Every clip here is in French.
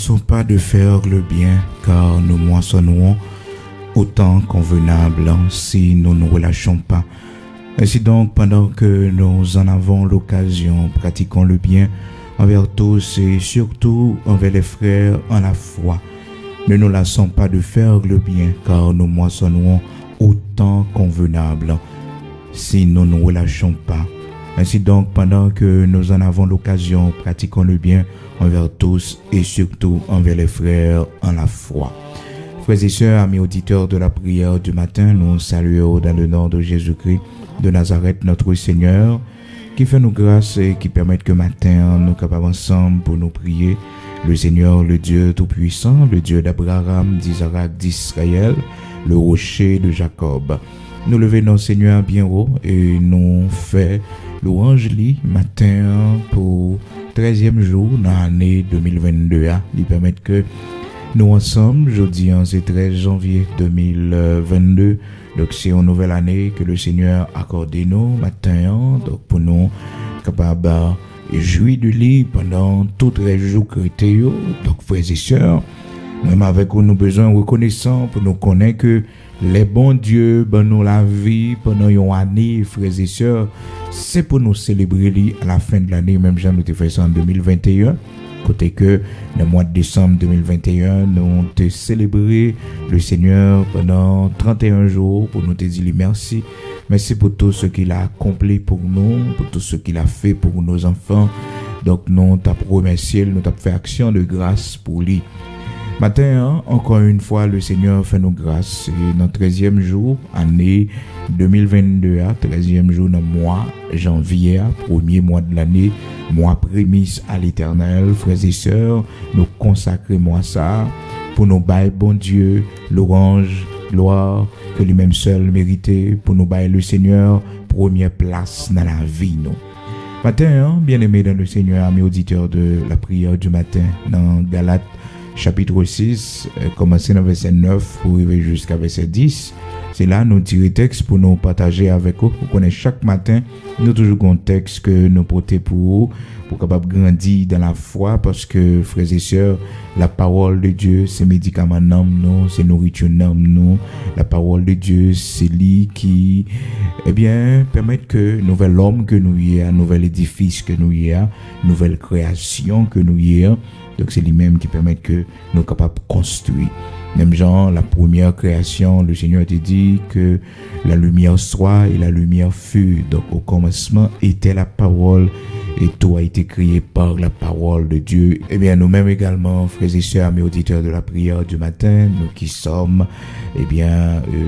lassons pas de faire le bien, car nous moissonnerons autant convenable si nous ne relâchons pas. Ainsi donc, pendant que nous en avons l'occasion, pratiquons le bien envers tous et surtout envers les frères en la foi. Ne nous lassons pas de faire le bien, car nous moissonnerons autant convenable si nous ne relâchons pas. Ainsi donc, pendant que nous en avons l'occasion, pratiquons le bien envers tous et surtout envers les frères en la foi. Frères et sœurs, amis auditeurs de la prière du matin, nous saluons dans le nom de Jésus-Christ de Nazareth, notre Seigneur, qui fait nous grâce et qui permet que matin nous capables ensemble pour nous prier. Le Seigneur, le Dieu Tout-Puissant, le Dieu d'Abraham, d'Isaac, d'Israël, le rocher de Jacob. Nous levons nos Seigneur bien haut et nous fait louange li matin pour 13e jour dans l'année 2022. Il permet que nous ensemble, jeudi, c'est 13 janvier 2022. Donc c'est une nouvelle année que le Seigneur accorde nous matin. Donc pour nous capables de jouir de lui pendant tous les jours chrétiens. Donc frères et sœurs, même avec nous besoin reconnaissant pour nous connaître que les bons dieux ben nous la vie pendant une année, frères et sœurs, c'est pour nous célébrer lui à la fin de l'année, même si nous avons fait ça en 2021. Côté que le mois de décembre 2021, nous avons célébré le Seigneur pendant 31 jours pour nous te dire merci. Merci pour tout ce qu'il a accompli pour nous, pour tout ce qu'il a fait pour nos enfants. Donc nous t'avons remercié, nous t'avons fait action de grâce pour lui. Matin, encore une fois, le Seigneur fait nous grâce. Et notre 13e jour, année 2022, 13e jour dans le mois janvier, premier mois de l'année, mois prémisse à l'Éternel. Frères et sœurs, nous consacrons ça pour nous bailler bon Dieu, louange, gloire, que lui-même seul méritait, pour nous bailler le Seigneur, première place dans la vie, nous. Matin, bien-aimés dans le Seigneur, amis auditeurs de la prière du matin, dans Galates, chapitre 6, commencer dans verset 9 pour arriver jusqu'à verset 10. C'est là nous tirons texte pour nous partager avec vous. Vous connaissez chaque matin, nous toujours un texte que nous portons pour vous, pour capable grandir dans la foi, parce que frères et sœurs, la parole de Dieu, c'est médicament nous, c'est nourriture nous. La parole de Dieu, c'est lui qui, permet que nouvel homme que nous y a, nouvel édifice que nous y a, nouvelle création que nous y a. Donc c'est lui-même qui permet que nous sommes capables de construire. Même genre, la première création, le Seigneur a dit que la lumière soit et la lumière fut. Donc au commencement était la parole et tout a été créé par la parole de Dieu. Eh bien nous-mêmes également, frères et sœurs, mes auditeurs de la prière du matin, nous qui sommes,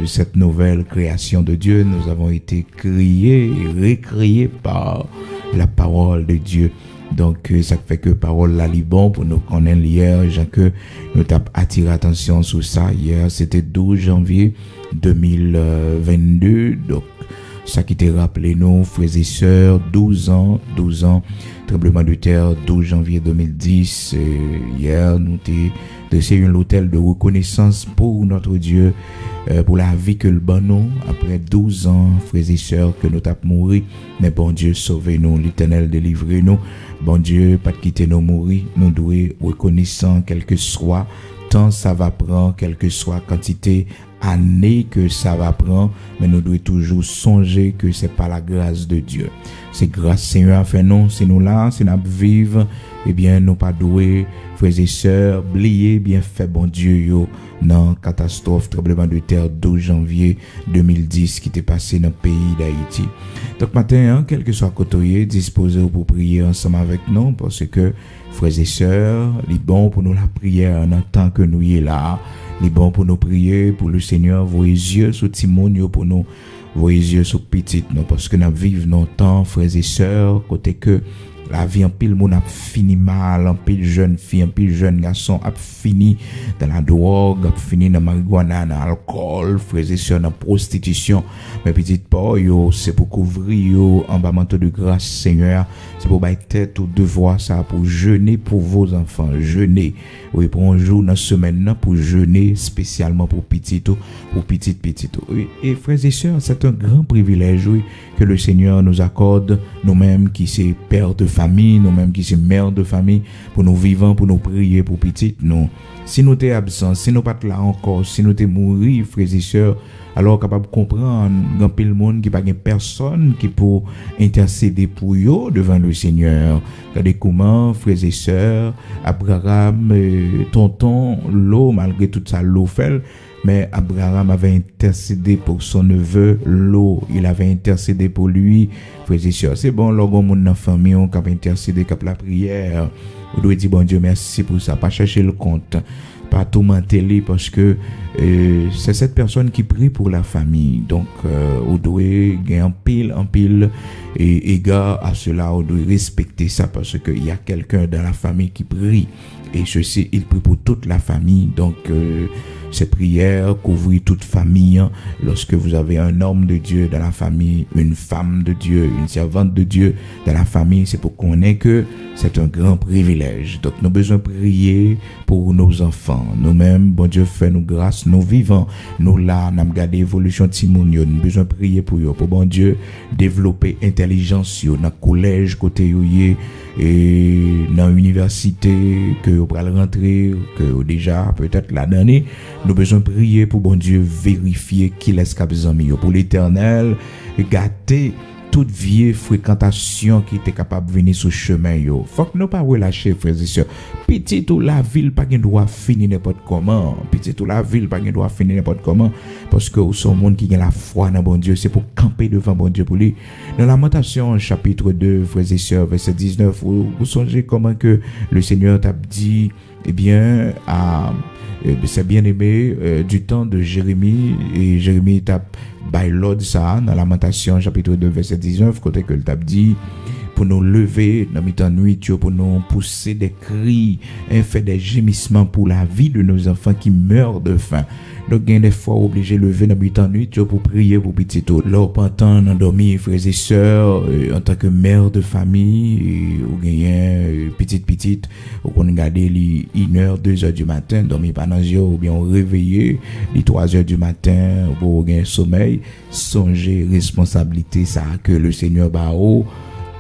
cette nouvelle création de Dieu, nous avons été créés et recréés par la parole de Dieu. Donc ça fait que parole là li bon pour nous connaître hier, Jean que nous t'a attiré attention sur ça hier, c'était 12 janvier 2022. Donc ça qui t'a rappelé nous frères et sœurs, 12 ans tremblement de terre 12 janvier 2010. Hier nous t'ai dressé un hôtel de reconnaissance pour notre Dieu, pour la vie que le bon nous après 12 ans, frères et sœurs, que nous t'avons mouru, mais bon Dieu sauvez-nous, l'Éternel délivrez-nous. Bon Dieu, pas de quitter nous mourir, nous devons reconnaissant quel que soit temps ça va prendre, quelle que soit quantité année que ça va prendre, mais nous devons toujours songer que c'est pas la grâce de Dieu. C'est grâce Seigneur fait nous, c'est nous là, c'est nous vivre, nous pas doués, frères et sœurs, oubliez bien fait bon Dieu yo dans catastrophe tremblement de terre 12 janvier 2010 qui était passé dans le pays d'Haïti. Donc matin, quel que soit côté, disposez pour prier ensemble avec nous, parce que frères et sœurs, il est bon pour nous la prière en tant que nous y est là. Il est bon pour nous prier pour le Seigneur, vos yeux sur Timonio pour nous, vos yeux sur petit, non, parce que nous vivons nos temps, frères et sœurs, côté que la vie en pile monde a fini mal, en pile jeune fille, en pile jeune garçon a fini dans la drogue, a fini dans la marijuana, dans l'alcool, frères et sœurs, dans la prostitution. Mais petite pas, c'est pour couvrir en bas manteau de grâce, Seigneur. C'est pour battre tête au devoir, ça, pour jeûner pour vos enfants, jeûner. Oui, pour un jour dans la semaine, pour jeûner spécialement pour petit, Oui. Et frères et sœurs, c'est un grand privilège, oui, que le Seigneur nous accorde, nous-mêmes qui c'est père de famille. famille, nous-mêmes qui sommes mères de famille, pour nous vivants, pour nous prier pour petites nous. Si nous t'es absents, si nous pas là encore, si nous t'es mourir, frères et sœurs, alors capable de comprendre grand pile monde qui pas personne qui pour intercéder pour eux devant le Seigneur. Regardez comment frères et sœurs, Abraham, tonton, l'eau malgré tout ça l'eau fait, mais Abraham avait intercédé pour son neveu Lot. Il avait intercédé pour lui, frères et sœurs. C'est bon, lorsqu'on monde dans la famille, on a intercédé, cap la prière. On doit dire bon Dieu merci pour ça, pas chercher le compte, pas tout mentir parce que c'est cette personne qui prie pour la famille. Donc on doit gagner en pile et égard à cela, on doit respecter ça parce que il y a quelqu'un dans la famille qui prie et ceci il prie pour toute la famille. Donc ces prières couvrent toute famille. Lorsque vous avez un homme de Dieu dans la famille, une femme de Dieu, une servante de Dieu dans la famille, c'est pour qu'on ait que c'est un grand privilège. Donc nous avons besoin de prier pour nos enfants. Nous-mêmes, bon Dieu fait nous grâce, nous vivons, nous là, nous avons gardé l'évolution de Timonio. Nous avons besoin de prier pour eux, pour bon Dieu développer intelligence dans le collège côté et dans l'université que vous allez rentrer, que déjà peut-être la dernière. Nous avons besoin de prier pour bon Dieu vérifier qui laisse cap zami pour l'Éternel gâter toute vieille fréquentation qui était capable de venir sur chemin yo. Faut que nous pas relâcher frères et sœurs. Petit ou la ville pas gen droit finir n'importe comment. Petit ou la ville pas gen droit finir n'importe comment parce que sont monde qui a la foi dans bon Dieu, c'est pour camper devant bon Dieu pour lui. Dans Lamentation chapitre 2 frères et sœurs verset 19 vous songez comment que le Seigneur t'a dit eh bien c'est bien aimé du temps de Jérémie et Jérémie t'a by l'ordre ça dans Lamentation chapitre 2 verset 19 côté que le t'a dit pour nous lever dans mi-temps nuit pour nous pousser des cris et faire des gémissements pour la vie de nos enfants qui meurent de faim. Donc il y a des fois obligé de lever dans mi-temps nuit pour prier pour petit tout leur pantant endormi frères et sœurs en tant que mère de famille ou gagnent petite ou qu'on garder les 1h 2h du matin dormir pas dans yeux ou bien réveiller les 3h du matin pour gagner sommeil. Songez responsabilité ça que le Seigneur bao.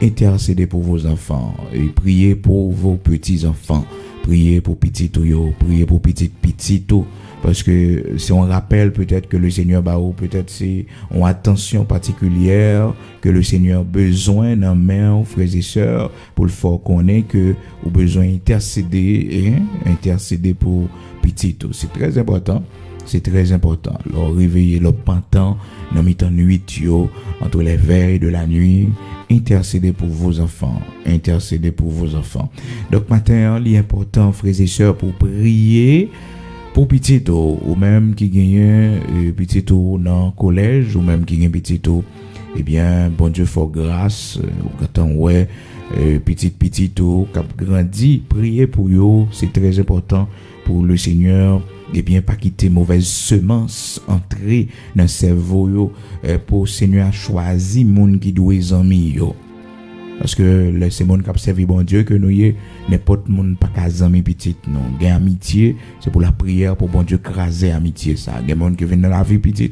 Intercédez pour vos enfants et priez pour vos petits-enfants. Priez pour petit-tout, priez pour petit-tout. Parce que si on rappelle peut-être que le Seigneur Bao, peut-être c'est une attention particulière que le Seigneur besoin dans main frères et sœurs pour le faire connaître que ou besoin intercéder pour petit-tout. C'est très important. C'est très important. Leur réveiller, leur pantant, dans mi-temps nuit, entre les veilles de la nuit, intercédez pour vos enfants. Intercédez pour vos enfants. Donc, matin, il est important, frères et sœurs, pour prier pour petit ou même qui gagne petit dans le collège, ou même qui gagne petit eh bien, bon Dieu, faut grâce, quand ouais, petit qui a grandi, prier pour eux, c'est très important pour le Seigneur. Eh bien, pas quitter mauvaise semence entrer dans le cerveau pour le Seigneur choisir moun qui doit amis yo. Parce que c'est moun qui a servi bon Dieu que nous y n'importe moun pas qu'à amis petit non. Gain amitié, c'est pour la prière pour bon Dieu craser amitié ça. Gain moun qui vient dans la vie petit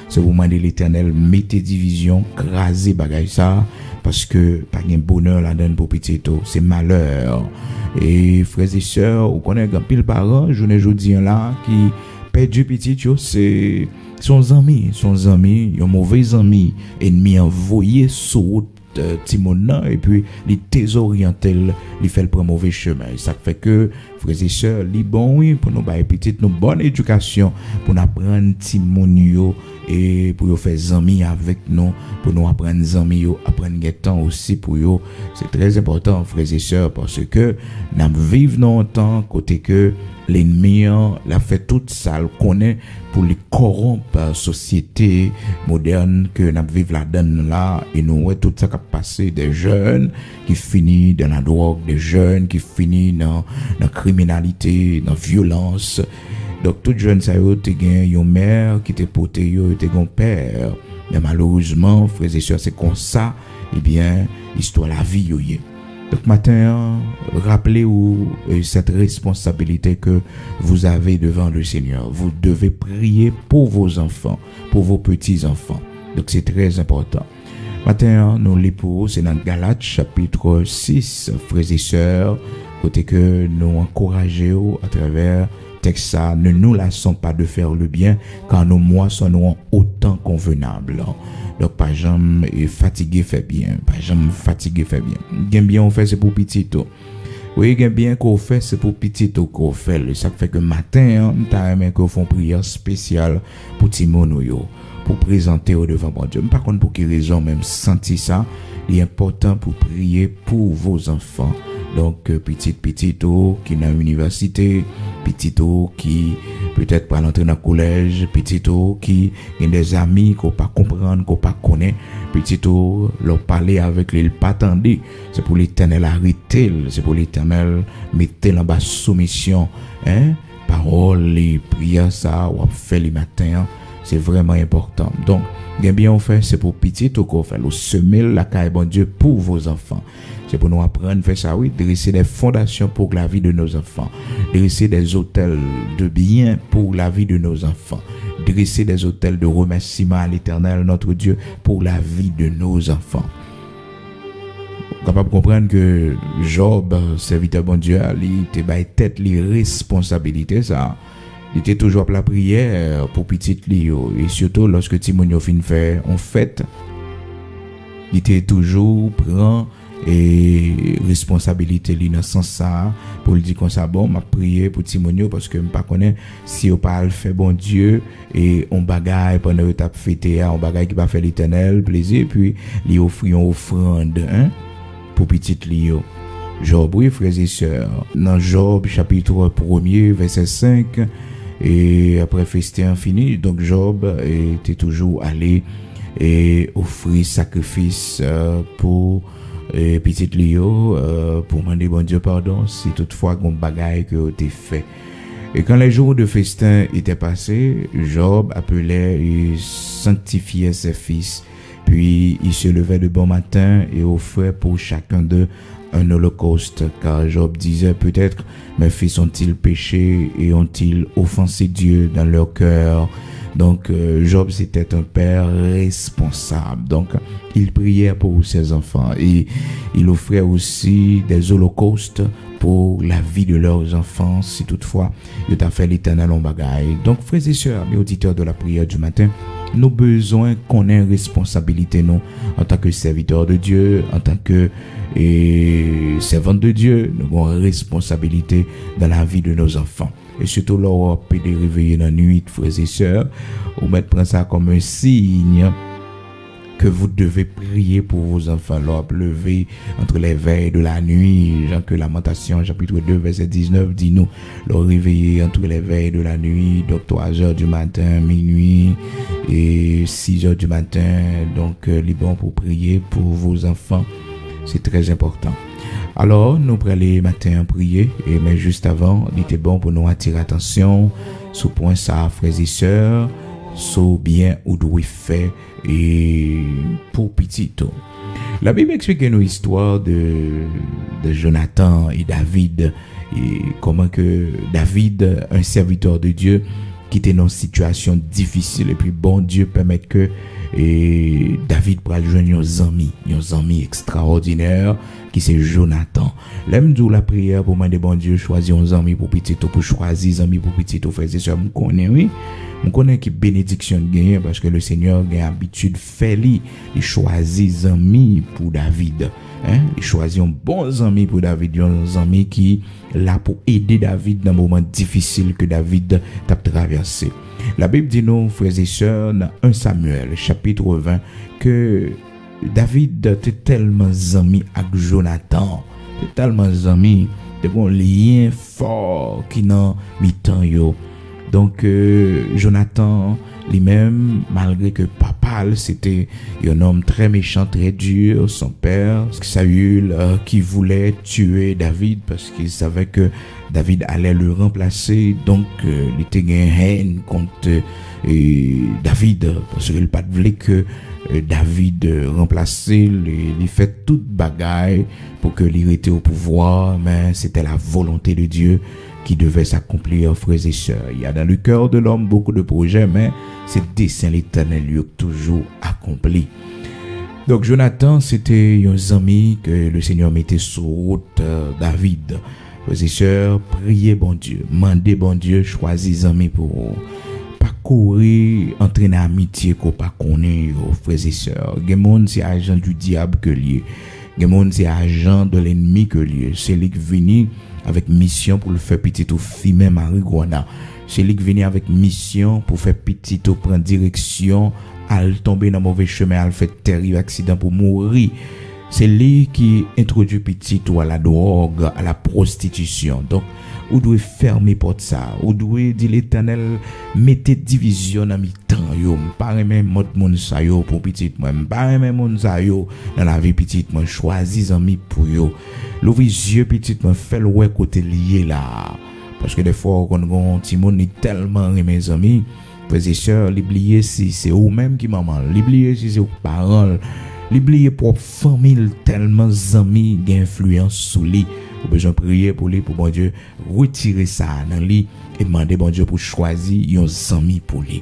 c'est pour demander l'Éternel mettez division, craser bagay ça parce que pas gain bonheur là-dedans pour petit c'est malheur. Et frères et sœurs, on connaît grand pile parents, journée jodi là qui perdu petit c'est son ami, un mauvais ami, ennemi envoyé sur Timon et puis les désorienter, les fait le mauvais chemin. Ça fait que frères et sœurs, les bon oui pour nous bailler petite nous bonne éducation pour nous apprendre Timon et pour nous faire amis avec nous, pour nous apprendre amis yo, apprendre temps aussi pour eux. C'est très important frères et sœurs parce que nous vivons dans un temps côté que l'ennemi l'a fait tout ça le connaît pour les corrompre la société moderne que nous vivons là-dedans là et nous ouais tout ça qui a passé des jeunes qui finissent dans la drogue, des jeunes qui finissent dans la criminalité, dans la violence. Donc tout jeune ça yo te gen yon mère qui te pote yo te gon père. Mais malheureusement frères et sœurs c'est comme ça eh bien histoire la vie yo yé. Donc matin, rappelez-vous cette responsabilité que vous avez devant le Seigneur. Vous devez prier pour vos enfants, pour vos petits-enfants. Donc c'est très important. Matin, nous lisons, c'est dans Galates chapitre 6, frères et sœurs, côté que nous encourageons à travers texte ça, ne nous lassons pas de faire le bien, car nos moissonnons autant convenable. Donc, pas jamais fatigué fait bien, pas jamais fatigué fait bien. Gain bien on fait c'est pour petit tout. Oui, gain bien qu'on fait c'est pour petit tout qu'on fait. Ça fait que matin, t'as aimé qu'on font prière spéciale pour Timono yo, pour présenter au devant bon Dieu. Par contre, pour quelle raison même senti ça, il est important pour prier pour vos enfants. Donc, petit qui dans l'université, petit qui peut-être pas l'entrer dans le collège, petit qui a des amis qu'on pas comprendre, qu'on pas connaître, petit leur parler avec lui, pas attendre. C'est pour l'Éternel arrêter, c'est pour l'Éternel mettre en bas soumission, parole, les prières, ça, ou faire le matin, c'est vraiment important. Donc, bien on fait, c'est pour petit qu'on fait, le semer la caille bon Dieu pour vos enfants. C'est pour nous apprendre à faire ça, oui, dresser des fondations pour la vie de nos enfants, dresser des hôtels de bien pour la vie de nos enfants, dresser des hôtels de remerciement à l'Éternel, notre Dieu, pour la vie de nos enfants. Capable de comprendre que Job, serviteur bon Dieu, il était tête les responsabilités, ça. Il était toujours à la prière pour petit Lio, et surtout lorsque Timonio fin fait en fête, il était toujours prend et responsabilité li dans sens ça pour le dire comme ça bon m'a prié pour Timonio parce que me pas connaît si on pas fait bon Dieu et on bagaille pendant étape fêter on bagaille qui va faire l'Éternel plaisir puis lui offrir une offrande pour petit Lio. Job, oui frères et sœurs, dans Job chapitre 1er verset 5 et après festin fini, donc Job était toujours allé et offrir sacrifice pour petit Léo pour demander bon Dieu pardon si toutefois qu'on bagaille que t'es fait. Et quand les jours de festin étaient passés, Job appelait et sanctifiait ses fils. Puis il se levait de bon matin et offrait pour chacun d'eux un holocauste, car Job disait peut-être mes fils ont-ils péché et ont-ils offensé Dieu dans leur cœur. Donc Job c'était un père responsable, donc il priait pour ses enfants et il offrait aussi des holocaustes pour la vie de leurs enfants si toutefois il t'a fait l'Éternel en bagaille. Donc frères et sœurs, amis auditeurs de la prière du matin, nous besoin qu'on ait une responsabilité nous en tant que serviteurs de Dieu, en tant que servantes de Dieu, nous avons une responsabilité dans la vie de nos enfants. Et surtout leur peut les réveiller dans la nuit, frères et sœurs, ou mettre prendre ça comme un signe que vous devez prier pour vos enfants. Leur lever entre les veilles de la nuit, Jean que Lamentation chapitre 2 verset 19 dit nous, leur réveiller entre les veilles de la nuit, donc 3 heures du matin, minuit et 6 heures du matin, donc les bons pour prier pour vos enfants. C'est très important. Alors, nous prenons les matins prier, mais juste avant, il était bon pour nous attirer attention sur point ça, frères et sœurs, sur bien ou doit faire et pour petit. La Bible explique une histoire de Jonathan et David, et comment que David, un serviteur de Dieu, qui était dans une situation difficile, et puis bon Dieu permet que David pourra joindre un ami extraordinaire qui c'est Jonathan. L'aime d'où la prière pour demander bon Dieu choisir un ami pour petit pour choisir un ami pour petit frères et sœurs, on connaît oui. On connaît qui bénédiction gagne parce que le Seigneur a l'habitude fait il choisit amis pour David. Il choisit un bon ami pour David, un ami qui là pour aider David dans un moment difficile que David a traversé. La Bible dit nous, frères et sœurs, dans 1 Samuel, chapitre 20, que David était tellement ami avec Jonathan, tellement ami, de bon lien fort qui n'a mis temps yo. Donc Jonathan lui-même, malgré que papa c'était un homme très méchant, très dur, son père Saül qui voulait tuer David parce qu'il savait que David allait le remplacer, donc il était une haine contre David parce qu'il pas voulait que David remplacer, il fait toute bagaille pour que il était au pouvoir, mais c'était la volonté de Dieu qui devait s'accomplir, frères et sœurs. Il y a dans le cœur de l'homme beaucoup de projets, mais c'est dessein l'Éternel lui toujours accompli. Donc Jonathan, c'était un ami que le Seigneur mettait sur route David. Frères et sœurs, priez bon Dieu, mandez bon Dieu, choisissez amis pour pas courir, entraîner amitié qu'on pas connaître, frères et sœurs. Gen monde c'est agent du diable que lié. Gen monde c'est agent de l'ennemi que lié. C'est lui qui vient avec mission pour le faire petit au fille marijuana. C'est lui qui vient avec mission pour faire petit au prendre direction, à tomber dans mauvais chemin, à faire terrible accident pour mourir. C'est lui qui introduit petit ou à la drogue, à la prostitution. Donc, vous devez fermer porte ça. Vous devez dire l'Éternel, mettez division dans mi-temps yo. Pas même mode moun sa yo pour petit moi. Pas même moun sa yo dans la vie petit moi. Choisis amis pour yo. L'ouvre yeux petit moi, fait le ouais côté lié là. Parce que des fois, quand on petit monde est tellement mes amis, frères et sœurs, l'oublier si c'est vous-même qui maman, l'oublier si c'est vos parents, l'oublier pour famille tellement amis qui influence sur lui. Vous besoin prier pour lui, pour bon Dieu retirer ça dans lui et demander bon Dieu pour choisir un ami pour lui.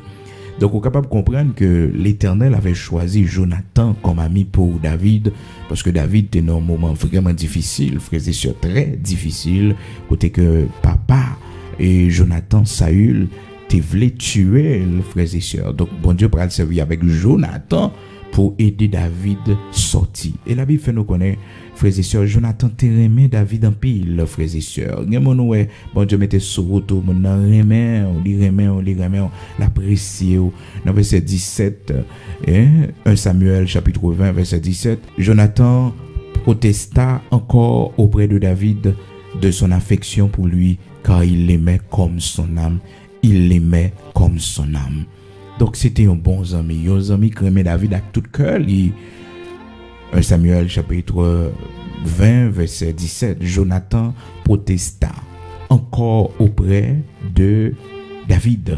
Donc, on est capable de comprendre que l'Éternel avait choisi Jonathan comme ami pour David, parce que David était dans un moment vraiment difficile, frères et sœurs, très difficile, côté que papa et Jonathan, Saül, te voulaient tuer les frères et sœurs. Donc, bon Dieu pourra le servir avec Jonathan pour aider David sortir. Et la Bible fait nous connaître, frères et sœurs, Jonathan te remet David en pile, frères et sœurs. Bon Dieu mette sur route, mon remet, l'apprécier. Dans verset 17, 1 Samuel chapitre 20, verset 17, Jonathan protesta encore auprès de David de son affection pour lui, car il l'aimait comme son âme. Il l'aimait comme son âme. Donc c'était un bon ami, qui aimait David avec tout cœur. 1 Samuel chapitre 20 verset 17, Jonathan protesta encore auprès de David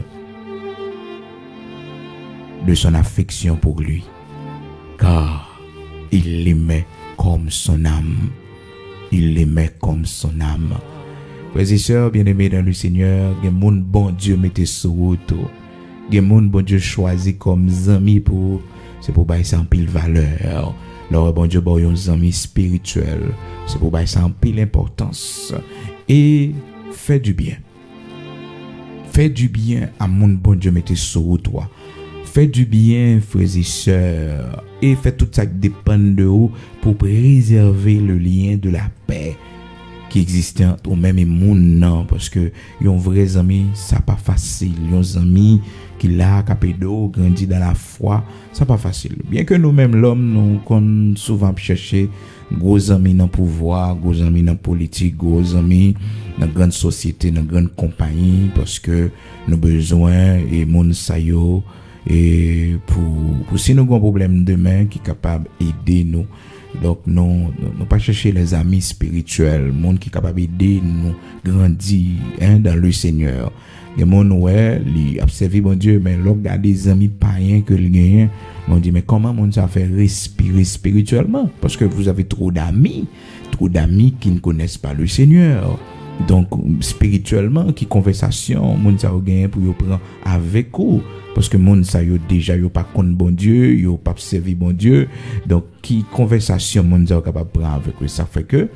de son affection pour lui, car il l'aimait comme son âme. Il l'aimait comme son âme. Frères et sœurs bien-aimés dans le Seigneur, gen moun bon Dieu mette sur route. Gen moun bon Dieu choisi comme amis pour, c'est pour bailler ça en pile valeur. Alors bon Dieu bon yon amis spirituel, c'est pour bailler ça en pile importance. Et fais du bien. Fais du bien à moun bon Dieu mette sur toi. Fais du bien, frères et sœurs, et fais tout ça qui dépend de vous pour préserver le lien de la paix qui existe entre même et moun non, parce que yon vrais amis ça pas facile, yon amis qui là capédo grandi dans la foi, ça pas facile. Bien que nous-mêmes l'homme nous qu'on souvent chercher gros amis dans pouvoir, gros amis dans politique, gros amis dans grande société, dans grande compagnie, parce que nous besoin et moun sa yo et pour si nous avons un problème demain qui est capable d'aider nous. Donc non pas chercher les amis spirituels, monde qui est capable d'aider nous grandir dans le Seigneur. Les monde ouais, li observer bon Dieu, mais l'on regarde des amis païens que il gagne, on dit mais comment monde ça fait respirer spirituellement, parce que vous avez trop d'amis qui ne connaissent pas le Seigneur. Donc spirituellement qui conversation monde ça gagne pour yo prendre avec vous, parce que monde ça yo déjà yo pas connaît bon Dieu, yo pas servir bon Dieu. Donc qui conversation monde ça capable prendre avec eux, ça fait que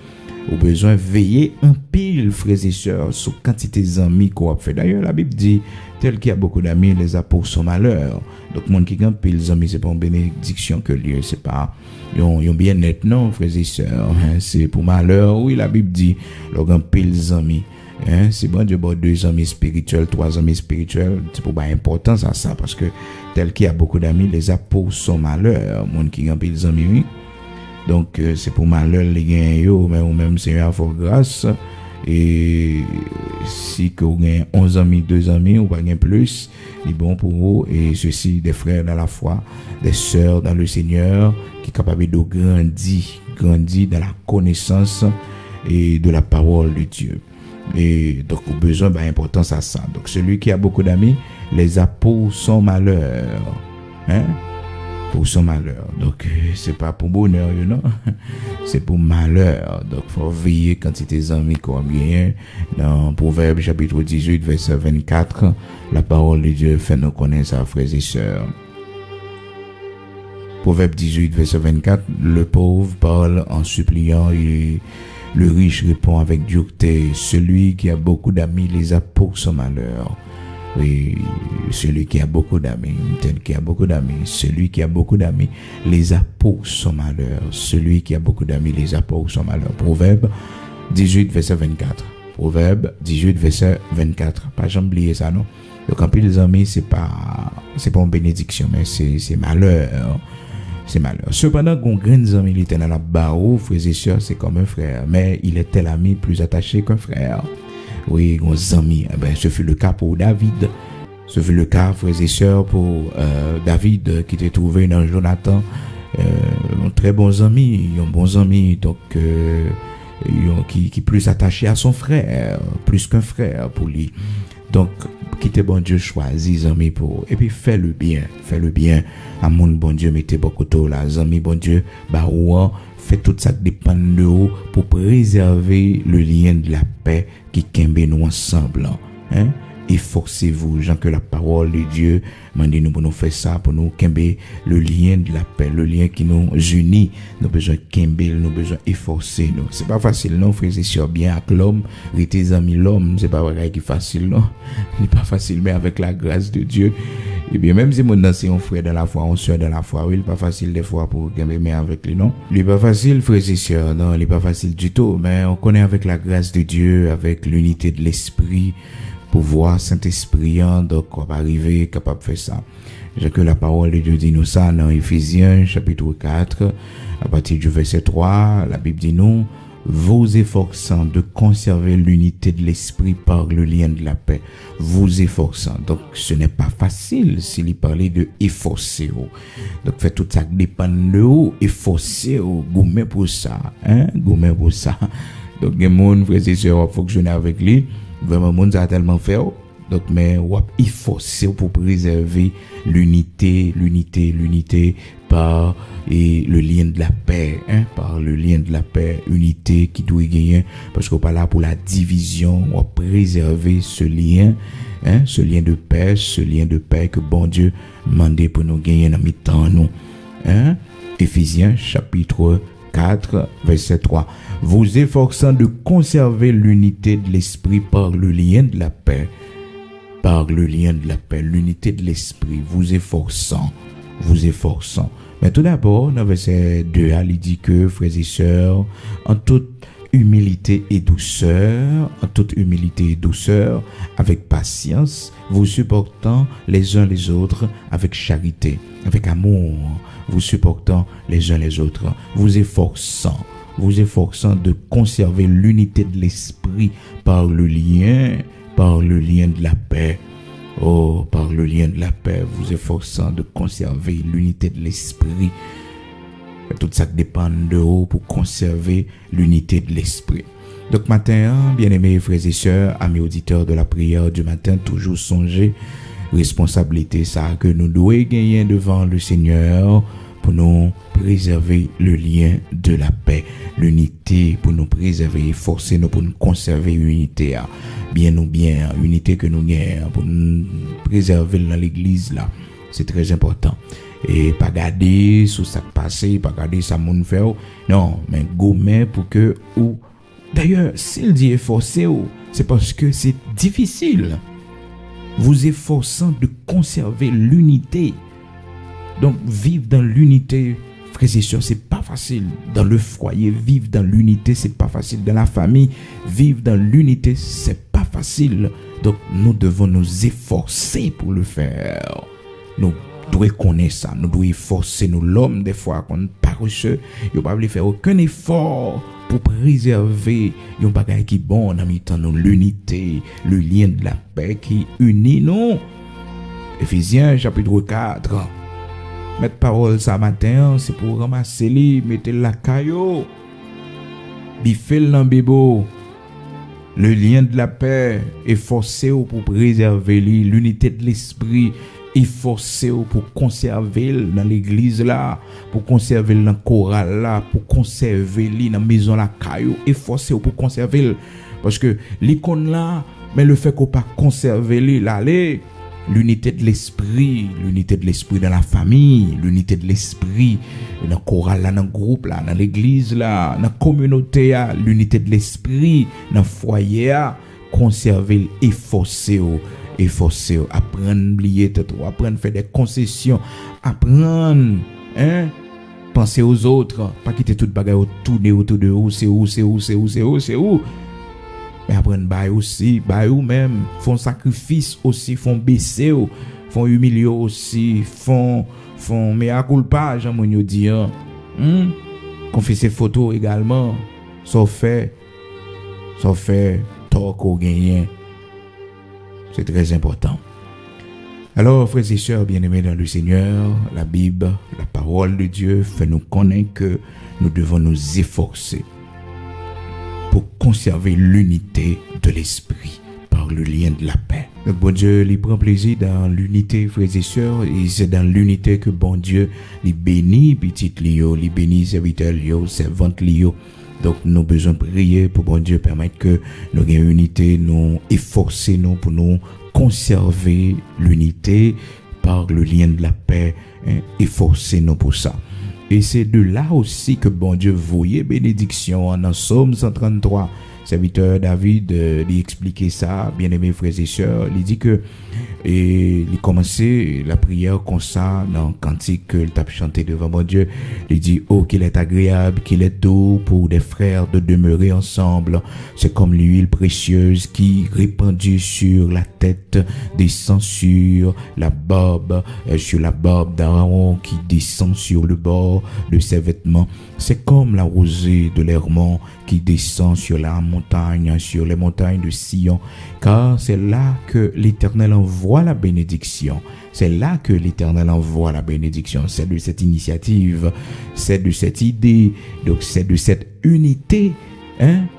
au besoin veiller un pile frères et sœurs sur quantité d'amis qu'on a fait. D'ailleurs la Bible dit tel qui a beaucoup d'amis les a pour son malheur. Donc monde qui a pile amis c'est pas une bénédiction que lui, c'est pas yon bien net non frères et sœurs, c'est pour malheur. Oui la Bible dit leur pile amis. C'est bon Dieu bon 2 amis spirituels, 3 amis spirituels, c'est pour pas importance à ça, parce que tel qui a beaucoup d'amis les a pour son malheur. Monde qui a pile amis oui. Donc c'est pour malheur les gagne yo, mais ou même Seigneur faut grâce. Et si que vous gagnez 11 amis, 2 amis ou pas gain plus, c'est bon pour vous. Et ceci des frères dans la foi, des sœurs dans le Seigneur qui sont capables de grandir dans la connaissance et de la parole de Dieu. Et donc au besoin importance à ça. Donc celui qui a beaucoup d'amis les a pour son malheur, pour son malheur. Donc c'est pas pour bonheur, non, c'est pour malheur. Donc faut veiller quand tes amis combien. Dans Proverbe chapitre 18 verset 24, la parole de Dieu fait nous connaître ça, frères et sœurs. Proverbe 18, verset 24, le pauvre parle en suppliant et le riche répond avec dureté. Celui qui a beaucoup d'amis les a pour son malheur. Oui, celui qui a beaucoup d'amis, tel qui a beaucoup d'amis, celui qui a beaucoup d'amis les a pour son malheur. Celui qui a beaucoup d'amis les a pour son malheur. Proverbe 18, verset 24. Proverbe 18, verset 24. Pas jamais oublier ça, non? Donc, en plus, les amis, c'est pas une bénédiction, mais c'est malheur. C'est malheur. Cependant, qu'on grands amis, il était dans la barreau, frères et sœurs, c'est comme un frère, mais il était l'ami plus attaché qu'un frère. Oui, grands amis. Eh ben, ce fut le cas pour David. Ce fut le cas, frères et sœurs, pour David, qui était trouvé dans Jonathan. Très bons amis, ils ont bons amis, donc, qui plus attaché à son frère, plus qu'un frère pour lui. Donc, quittez bon Dieu, choisis amis pour, et puis fais le bien, à mon bon Dieu, mettez beaucoup de là, amis bon Dieu, bah, ouan, fait tout ça qui dépend de vous pour préserver le lien de la paix qui kembe nous ensemble, hein? Efforcez-vous, gens, que la parole de Dieu mandez-nous pour nous faire ça, pour nous kembe le lien de la paix, le lien qui nous unit. Nous avons besoin de kembe, nous avons besoin d'efforcer nous. C'est pas facile, non, frères et sœurs, bien avec l'homme, rester amis l'homme, c'est pas vrai qui est facile, non. C'est pas facile, mais avec la grâce de Dieu. Et bien, même si mon c'est un frère de la foi, un soeur de la foi, oui, il n'est pas facile des fois pour kembe, mais avec lui, non. Il n'est pas facile, frères et sœurs, non, il n'est pas facile du tout, mais on connaît avec la grâce de Dieu, avec l'unité de l'esprit, pouvoir Saint-Esprit, donc on va arriver capable de faire ça. J'ai que la parole de Dieu dit nous ça dans Éphésiens chapitre 4 à partir du verset 3, la Bible dit nous, vous efforçant de conserver l'unité de l'esprit par le lien de la paix, vous efforçant. Donc ce n'est pas facile s'il y parlait de efforcer. Donc faites tout ça qui dépend de vous, efforcer, gourmet pour ça, hein, gourmet pour ça. Donc les gens, frères et sœurs, fonctionner avec lui. Vraiment, monde a tellement fait. Donc, mais il faut pour préserver l'unité par le lien de la paix, hein, par le lien de la paix, unité qui doit gagner, parce qu'on pas là pour la division, on va préserver ce lien, hein, ce lien de paix que bon Dieu mandé pour nous gagner dans mi-temps, nous, hein. Éphésiens chapitre 4, verset 3. Vous efforçant de conserver l'unité de l'esprit par le lien de la paix. Par le lien de la paix, l'unité de l'esprit. Vous efforçant. Mais tout d'abord, dans verset 2, il dit que, frères et sœurs, en toute humilité et douceur, avec patience, vous supportant les uns les autres avec charité, avec amour, vous supportant les uns les autres, vous efforçant de conserver l'unité de l'esprit par le lien de la paix. Oh, par le lien de la paix, vous efforçant de conserver l'unité de l'esprit. Tout ça dépend de vous pour conserver l'unité de l'esprit. Donc matin, bien-aimés frères et sœurs, amis auditeurs de la prière du matin, toujours songer responsabilité ça que nous devons gagner devant le Seigneur pour nous préserver le lien de la paix, l'unité, pour nous préserver, forcer nous pour nous conserver l'unité, bien, unité que nous gagnons, pour nous préserver dans l'église là, c'est très important. Et pas garder sous ça passé, pas garder ça moun fait, non, mais gommer pour que, ou, d'ailleurs, s'il dit efforcer, c'est parce que c'est difficile. Vous efforçant de conserver l'unité. Donc, vivre dans l'unité, frères et sœurs, c'est pas facile. Dans le foyer, vivre dans l'unité, c'est pas facile. Dans la famille, vivre dans l'unité, c'est pas facile. Donc, nous devons nous efforcer pour le faire. Nous devons connaître ça. Nous devons efforcer nous. L'homme, des fois, quand on paresseux, il ne peut pas faire aucun effort pour préserver un bagage qui est bon en mettant l'unité, le lien de la paix qui unit nous. Éphésiens chapitre 4. Mettre parole ça matin, c'est pour ramasser li, mettre la caillou. Bifel nan bebo. Le lien de la paix, efforcez pour préserver l'unité de l'esprit, efforcez pour conserver dans l'église là, pour conserver dans le choral là, pour conserver dans la maison la caillou, efforcez pour conserver parce que l'icône là, mais le fait qu'on pas conserver l'aller l'unité de l'esprit dans la famille, l'unité de l'esprit dans le choral là, dans le groupe là, dans l'église là, dans la communauté là, l'unité de l'esprit dans le foyer là, conserver et forcer, apprendre oublier tout, apprendre faire des concessions, apprendre penser aux autres, pas quitter toute bagarre tourner autour de vous, c'est où. Mais apprendre bail aussi, bail ou même font sacrifice aussi, font baisser, font humilier aussi, font mea culpa, Jean Monio dit, confesser photo également, sauf fait tort qu'on gagne. C'est très important. Alors, frères et sœurs bien-aimés dans le Seigneur, la Bible, la parole de Dieu fait nous connaître que nous devons nous efforcer pour conserver l'unité de l'esprit par le lien de la paix. Donc, bon Dieu, il prend plaisir dans l'unité, frères et sœurs, et c'est dans l'unité que bon Dieu, il bénit petit Lio, il bénit serviteur Lio, servante Lio. Donc, nous avons besoin de prier pour bon Dieu permettre que nous ayons une unité, nous efforcer nous pour nous conserver l'unité par le lien de la paix, efforcer nous pour ça. Et c'est de là aussi que bon Dieu voyait bénédiction en Psaume 133. Serviteur David, il expliquait ça, bien-aimés frères et sœurs. Il dit que, et il commençait la prière comme ça, dans le cantique qu'il t'a chanté devant mon Dieu. Il dit, oh, qu'il est agréable, qu'il est doux pour des frères de demeurer ensemble. C'est comme l'huile précieuse qui, répandue sur la tête, descend sur la barbe d'Aaron qui descend sur le bord de ses vêtements. C'est comme la rosée de l'Hermon qui descend sur la montagne, sur les montagnes de Sion, car c'est là que l'Éternel envoie la bénédiction. C'est là que l'Éternel envoie la bénédiction. C'est de cette initiative, c'est de cette idée, donc c'est de cette unité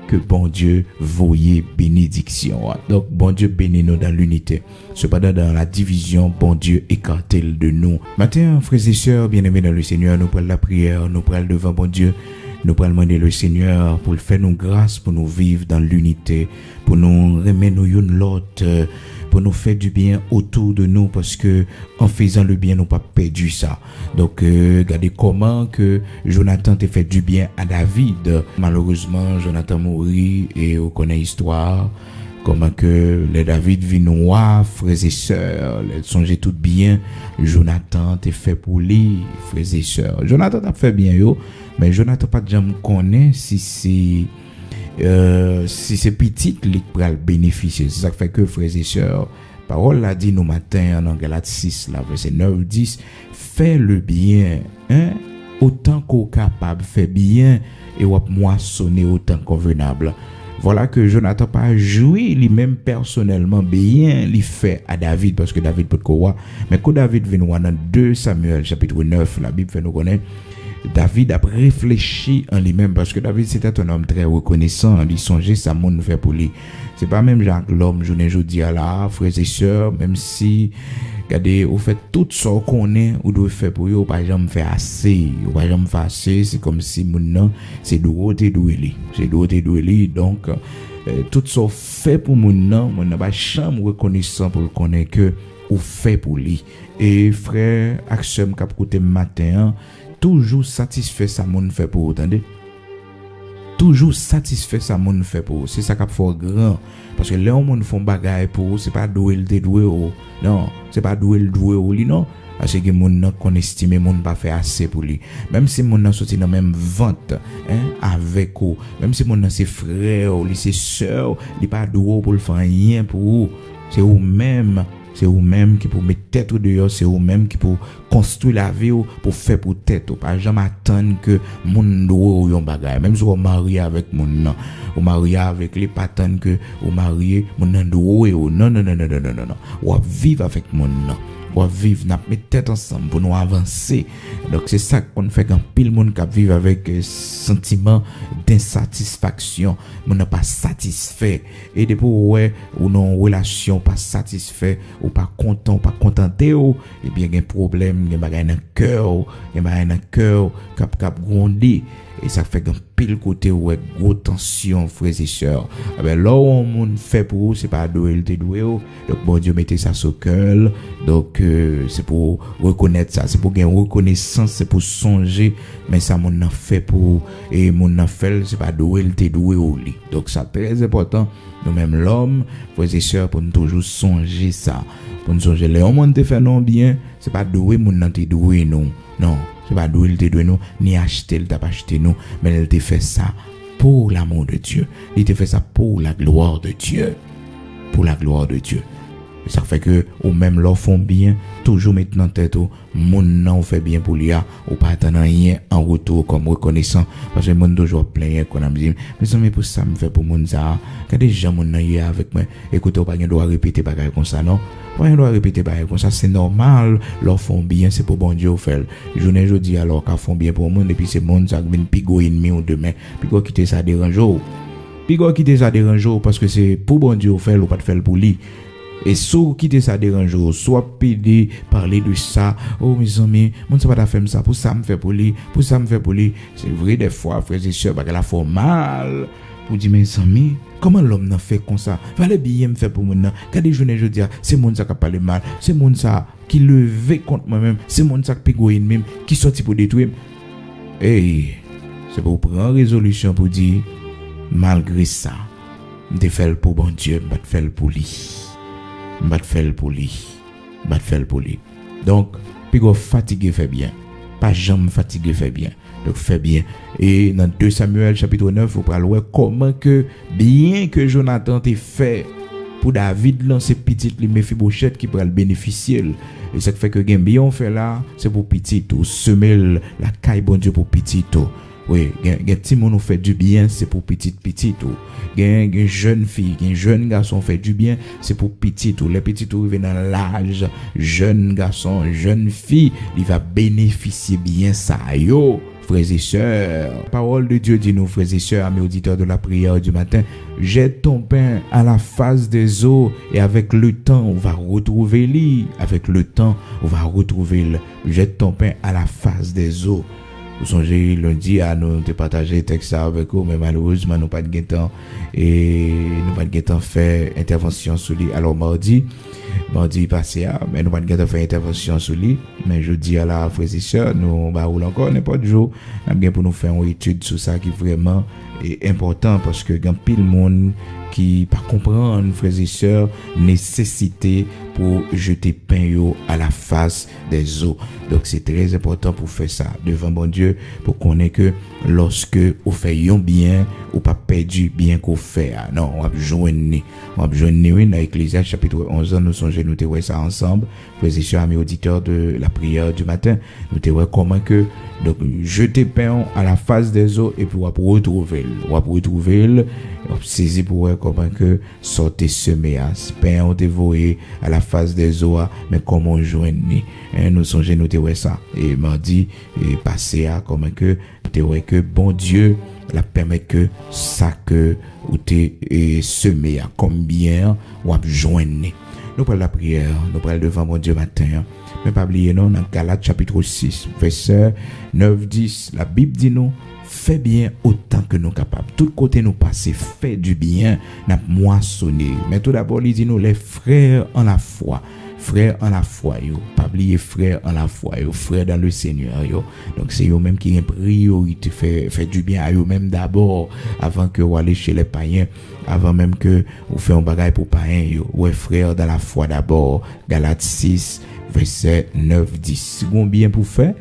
que bon Dieu voyait bénédiction. Donc bon Dieu bénit nous dans l'unité. Cependant dans la division, bon Dieu écarte-t-il de nous. Maintenant, frères et sœurs bien-aimés dans le Seigneur, nous prenons la prière, nous prenons devant bon Dieu. Nous prenons demander le Seigneur pour le faire nous grâce, pour nous vivre dans l'unité, pour nous remettre nous une l'autre, pour nous faire du bien autour de nous, parce que en faisant le bien, nous pas perdu ça. Donc, regardez comment que Jonathan t'a fait du bien à David. Malheureusement, Jonathan mourit et on connaît l'histoire. Comment que les David vit noir, frères et sœurs, les songez tout bien. Jonathan t'a fait pour lui, frères et sœurs. Jonathan t'a fait bien yo, mais Jonathan pas jamais connaît si c'est petit qui pourra le bénéficier. C'est ça qui fait que frères et sœurs, parole l'a dit nous matin en Galates 6 là verset 9 10, fais le bien, autant qu'au capable, fais bien et ou moissonner autant convenable. Voilà que Jonathan pas joué lui-même personnellement bien, il fait à David, parce que David peut quoi. Mais quand David vient dans 2 Samuel chapitre 9, la Bible fait nous connaître, David a réfléchi en lui-même, parce que David c'était un homme très reconnaissant, il songeait ça monde fait pour lui. C'est pas même Jacques l'homme journée jodi à la frères et sœurs, même si regardez, vous faites tout ce qu'on est, vous devez faire pour vous, pas jamais faire assez, vous pas jamais faire assez, c'est comme si mon c'est doué, donc tout ce fait pour mon pas jamais reconnaissant pour le connaître que vous fait pour lui. Et frère Axem cap côté matin, toujours satisfait ça mon fait pour vous, attendez. Toujours satisfait ça mon fait pour, c'est ça qui fait grand, parce que là on monde font bagaille pour, c'est pas doué non, c'est pas doué lui non, parce que mon qu'on estime mon pas fait assez pour lui, même si mon sorti dans même vente avec vous, même si mon c'est frère ou c'est sœur, il pas doué pour le faire rien pour vous, c'est vous même. C'est vous-même qui pour mettre tête dehors, c'est vous-même qui pour construire la vie pour faire pour tête, pas jamais attendre que moun doit yon bagay. Même si vous mariez avec moun nan, vous mariez avec les pas attendre que vous mariez moun nan doit non. Ou vivre avec moun nan. pour vivre, n'a mettre tête ensemble pour nous avancer. Donc c'est ça qu'on fait quand pile monde qui vivent avec sentiment d'insatisfaction, on n'a pas satisfait et depuis ouais ou non relation pas satisfait ou pas content, pas contenté ou et bien il y a un problème, il y a un cœur, il y a un cœur cap gronder et ça fait qu'un pile côté ouais gros tension frères et sœurs. Ben là on monde fait pour vous, c'est pas doué le doué donc bon Dieu mettez ça sur cœur. Donc c'est pour reconnaître ça, c'est pour gagner reconnaissance, c'est pour songer mais ça mon a fait pour et mon a fait c'est pas doué le doué au lit. Donc ça très important nous même l'homme frères et sœurs pour nous toujours songer ça, pour nous songer les hommes te fait non bien, c'est pas doué mon nan te doué non. C'est pas doué te doué nous ni acheter le t'a pas acheté nous, mais elle te fait ça pour l'amour de Dieu. Il te fait ça pour la gloire de Dieu. Pour la gloire de Dieu. Et ça fait que ou même leur font bien, toujours maintenant tête au mon non fait bien pour lui ou pas attendre rien en retour comme reconnaissant parce que mon toujours plein qu'on a dit mais ça mais pour ça me fait pour mon ça quand des gens mon hier avec moi écoutez pas rien doit répéter bagarre comme ça non pas rien doit répéter bagarre comme ça c'est normal leur font bien c'est pour bon Dieu faire journée jeudi alors qu'à font bien pour monde et puis c'est monde ça vient pigo ennemi ou demain pigo quitter ça dérange pigo quitter ça dérange parce que c'est pour bon Dieu faire ou pas de faire pour lui. Et soit quitter ça dérange, soit pédé, parler de ça. Oh mes amis, mon ça pas faire ça, pour ça me fait pour lui, pour ça me fait pour lui. C'est vrai des fois, frères et sœurs, parce qu'elle a fait mal. Pour dire mes amis, comment l'homme n'a fait comme ça? Fallait bien me faire pour moi. Quand des journées je dis, c'est mon ça qui a parlé mal, c'est mon ça qui levé contre moi-même, c'est mon ça qui pigoye même, qui sorti pour détruire. Hey, c'est pour prendre résolution pour dire, malgré ça, je fais pour bon Dieu, je fais pour lui. M'bat faire pour lui. Donc, puis go fatigué fait bien. Pas jamais fatigué fait bien. Donc fait bien. Et dans 2 Samuel chapitre 9, vous parlez comment que bien que Jonathan t'ait fait pour David lancer petite li Mephibosheth qui pourra le bénéficier. Et ça fait que gain bien fait là, c'est pour petit ou semer la caille bon Dieu pour petit tout. Oui, gen petit moun fait du bien, c'est pour petite ou gen jeune fille, gen jeune garçon fait du bien, c'est pour petite ou les petites ou dans l'âge jeune garçon, jeune fille, il va bénéficier bien ça yo. Frères et sœurs, parole de Dieu dit nous frères et sœurs, amis auditeurs de la prière du matin, jette ton pain à la face des eaux et avec le temps on va retrouver lui, avec le temps on va retrouver le jette ton pain à la face des eaux. Vous songez lundi à nous de partager texte avec vous, mais malheureusement nous pas de temps et nous pas de temps faire intervention sur lui. Alors mardi passé mais nous pas de temps faire intervention sur lui, mais jeudi à la frères et sœurs nous va rouler encore n'importe jour bien pour nous faire une étude sur ça qui vraiment est important parce que grand pile monde qui pas comprendre frères et sœurs nécessité pour jeter pain yo à la face des eaux. Donc c'est très important pour faire ça devant bon Dieu pour qu'on ait que lorsque on fait yon bien ou pas perdu bien qu'on fait non on va joindre dans Ecclésiaste chapitre 11 nous songeons nous te voir ça ensemble frères et sœurs amis auditeurs de la prière du matin nous te voir comment que donc jeter pain à la face des eaux et puis on va retrouver on saisir pour voir comment que sortir semer pain on dévorer à la face des eaux mais comment joindre nous songeons nous te voir ça et mardi et passé à comment que te voir que bon Dieu la permet que ça que ou te semé à combien ou à joindre nous prenons la prière nous prenons devant mon Dieu matin mais pas oublier non dans Galates chapitre 6 verset 9-10 la Bible dit nous fais bien autant que nous capables tout côté nous passer fait du bien n'a moissonner mais tout d'abord il dit nous les frères en la foi yo pas oublier frères en la foi yo frères dans le Seigneur yo donc c'est eux même qui ont priorité fait du bien à eux même d'abord avant que vous aller chez les païens avant même que vous fait un bagage pour païens yo ouais frères dans la foi d'abord Galates 6 verset 9-10 c'est bien pour faire